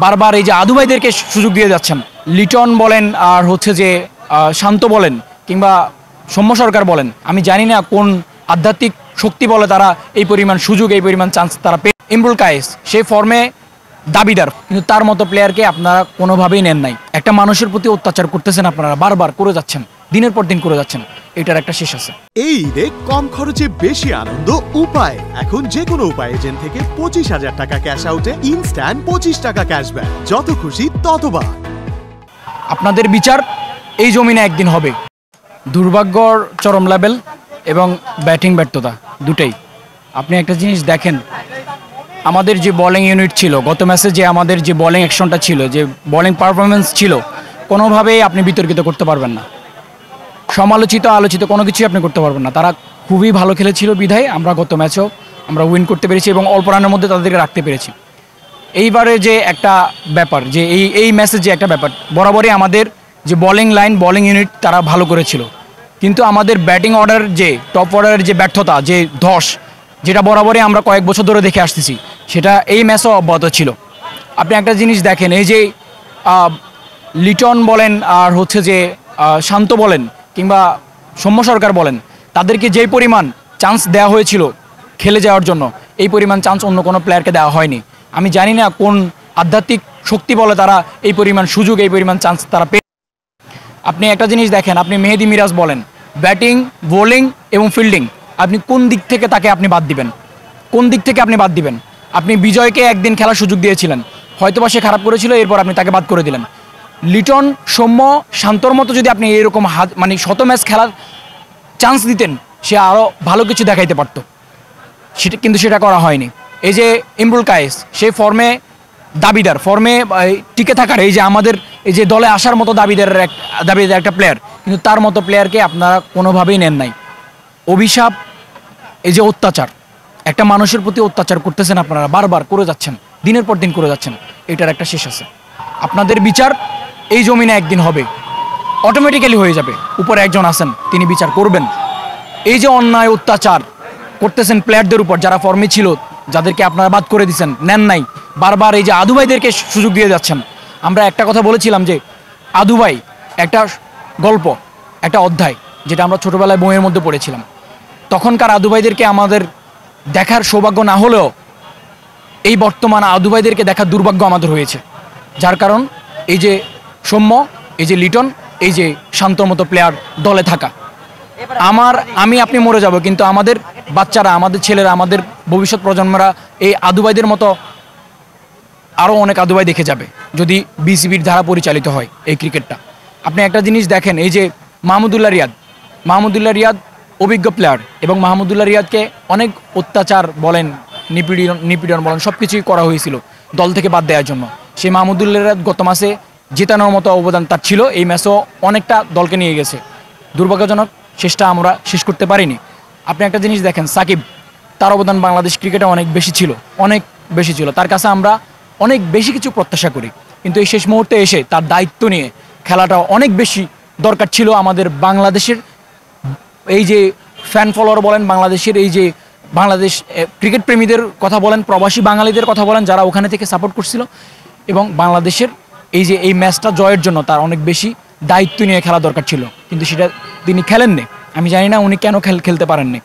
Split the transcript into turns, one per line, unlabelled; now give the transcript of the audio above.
বারবার এই যে আদু ভাইদেরকে সুযোগ দিয়ে যাচ্ছেন, লিটন বলেন আর হচ্ছে যে শান্ত বলেন কিংবা সৌম্য সরকার বলেন, আমি জানি না কোন আধ্যাত্মিক শক্তি বলে তারা এই পরিমাণ সুযোগ, এই পরিমাণ চান্স তারা পেয়ে। ইমরুল কায়েস সেই ফর্মে দাবিদার, কিন্তু তার মতো প্লেয়ারকে আপনারা কোনোভাবেই নেন নাই। একটা মানুষের প্রতি অত্যাচার করতেছেন, আপনারা বারবার করে যাচ্ছেন, দিনের পর দিন করে যাচ্ছেন, এটার একটা শেষ আছে।
এই ঈদে কম খরচে বেশি আনন্দ উপায়। এখন যে কোনো উপায় এজেন্ট থেকে 25,000 টাকা ক্যাশ আউটে ইনস্ট্যান্ট 25 টাকা ক্যাশব্যাক, যত খুশি ততবার।
আপনাদের বিচার এই জমিনে একদিন হবে। দুর্ভাগ্যর চরম লেভেল এবং ব্যাটিং ব্যর্থতা দুটেই। আপনি একটা জিনিস দেখেন, আমাদের যে বোলিং ইউনিট ছিল গত ম্যাচে, যে আমাদের যে বোলিং অ্যাকশনটা ছিল, যে বোলিং পারফরমেন্স ছিল, কোনোভাবেই আপনি বিতর্কিত করতে পারবেন না। সমালোচিত আলোচিত কোনো কিছুই আপনি করতে পারবেন না। তারা খুবই ভালো খেলেছিল বিধায় আমরা গত ম্যাচেও আমরা উইন করতে পেরেছি এবং অল্প রানের মধ্যে তাদেরকে রাখতে পেরেছি। এইবারে যে একটা ব্যাপার, যে এই ম্যাচে যে একটা ব্যাপার, বরাবরই আমাদের যে বোলিং লাইন, বোলিং ইউনিট তারা ভালো করেছিল, কিন্তু আমাদের ব্যাটিং অর্ডার, যে টপ অর্ডারের যে ব্যর্থতা, যে ধস, যেটা বরাবরই আমরা কয়েক বছর ধরে দেখে আসতেছি, সেটা এই ম্যাচও অব্যাহত ছিল। আপনি একটা জিনিস দেখেন, এই যে লিটন বলেন আর হচ্ছে যে শান্ত বলেন কিংবা সৌম্য সরকার বলেন, তাদেরকে যেই পরিমাণ চান্স দেওয়া হয়েছিল খেলে যাওয়ার জন্য, এই পরিমাণ চান্স অন্য কোনো প্লেয়ারকে দেওয়া হয়নি। আমি জানি না কোন আধ্যাত্মিক শক্তি বলে তারা এই পরিমাণ সুযোগ, এই পরিমাণ চান্স তারা পেয়ে। আপনি একটা জিনিস দেখেন, আপনি মেহেদী মিরাজ বলেন, ব্যাটিং, বোলিং এবং ফিল্ডিং, আপনি কোন দিক থেকে তাকে আপনি বাদ দিবেন? কোন দিক থেকে আপনি বাদ দিবেন? আপনি বিজয়কে একদিন খেলার সুযোগ দিয়েছিলেন, হয়তোবা সে খারাপ করেছিল, এরপর আপনি তাকে বাদ করে দিলেন। লিটন, সৌম্য, শান্তর মতো যদি আপনি এরকম মানে শত ম্যাচ খেলার চান্স দিতেন, সে আরও ভালো কিছু দেখাইতে পারত, কিন্তু সেটা করা হয়নি। এই যে ইমরুল কায়েস সেই ফর্মে দাবিদার, ফর্মে টিকে থাকার, এই যে আমাদের এই যে দলে আসার মতো দাবিদারের একটা প্লেয়ার, কিন্তু তার মতো প্লেয়ারকে আপনারা কোনোভাবেই নেন নাই। অভিশাপ, এই যে অত্যাচার, একটা মানুষের প্রতি অত্যাচার করতেছেন আপনারা, বারবার করে যাচ্ছেন, দিনের পর দিন করে যাচ্ছেন, এটার একটা শেষ আছে। আপনাদের বিচার এই জমিনে একদিন হবে, অটোমেটিক্যালি হয়ে যাবে। উপরে একজন আছেন, তিনি বিচার করবেন। এই যে অন্যায় অত্যাচার করতেছেন প্লেয়ারদের উপর, যারা ফর্মে ছিল, যাদেরকে আপনারা বাদ করে দিচ্ছেন, নেন নাই, বারবার এই যে আদু ভাইদেরকে সুযোগ দিয়ে যাচ্ছেন। আমরা একটা কথা বলেছিলাম যে আদু ভাই একটা গল্প, একটা অধ্যায়, যেটা আমরা ছোটোবেলায় বইয়ের মধ্যে পড়েছিলাম। তখনকার আদু ভাইদেরকে আমাদের দেখার সৌভাগ্য না হলেও এই বর্তমান আদু ভাইদেরকে দেখার দুর্ভাগ্য আমাদের হয়েছে, যার কারণ এই যে সৌম্য, এই যে লিটন, এই যে শান্তর মতো প্লেয়ার দলে থাকা। আপনি মরে যাব, কিন্তু আমাদের বাচ্চারা, আমাদের ছেলেরা, আমাদের ভবিষ্যৎ প্রজন্মরা এই আদু ভাইদের মতো আরও অনেক আদু ভাই দেখে যাবে, যদি বিসিবির দ্বারা পরিচালিত হয় এই ক্রিকেটটা। আপনি একটা জিনিস দেখেন, এই যে মাহমুদুল্লাহ রিয়াদ অভিজ্ঞ প্লেয়ার, এবং মাহমুদুল্লাহ রিয়াদকে অনেক অত্যাচার বলেন, নিপীড়ন বলেন, সব কিছুই করা হয়েছিল দল থেকে বাদ দেওয়ার জন্য। সেই মাহমুদুল্লাহ রিয়াদ গত মাসে জেতানোর মতো অবদান তার ছিল, এই ম্যাচও অনেকটা দলকে নিয়ে গেছে। দুর্ভাগ্যজনক, শেষটা আমরা শেষ করতে পারিনি। আপনি একটা জিনিস দেখেন, সাকিব, তার অবদান বাংলাদেশ ক্রিকেটে অনেক বেশি ছিল, তার কাছে আমরা অনেক বেশি কিছু প্রত্যাশা করি, কিন্তু এই শেষ মুহূর্তে এসে তার দায়িত্ব নিয়ে খেলাটা অনেক বেশি দরকার ছিল। আমাদের বাংলাদেশের এই যে ফ্যান ফলোয়ার বলেন, বাংলাদেশের এই যে বাংলাদেশ ক্রিকেট প্রেমীদের কথা বলেন, প্রবাসী বাঙালিদের কথা বলেন, যারা ওখানে থেকে সাপোর্ট করছিল, এবং বাংলাদেশের এই যে এই ম্যাচটা জয়ের জন্য তার অনেক বেশি দায়িত্ব নিয়ে খেলা দরকার ছিল, কিন্তু সেটা তিনি খেলেননি। আমি জানি না উনি কেন খেলতে পারেননি।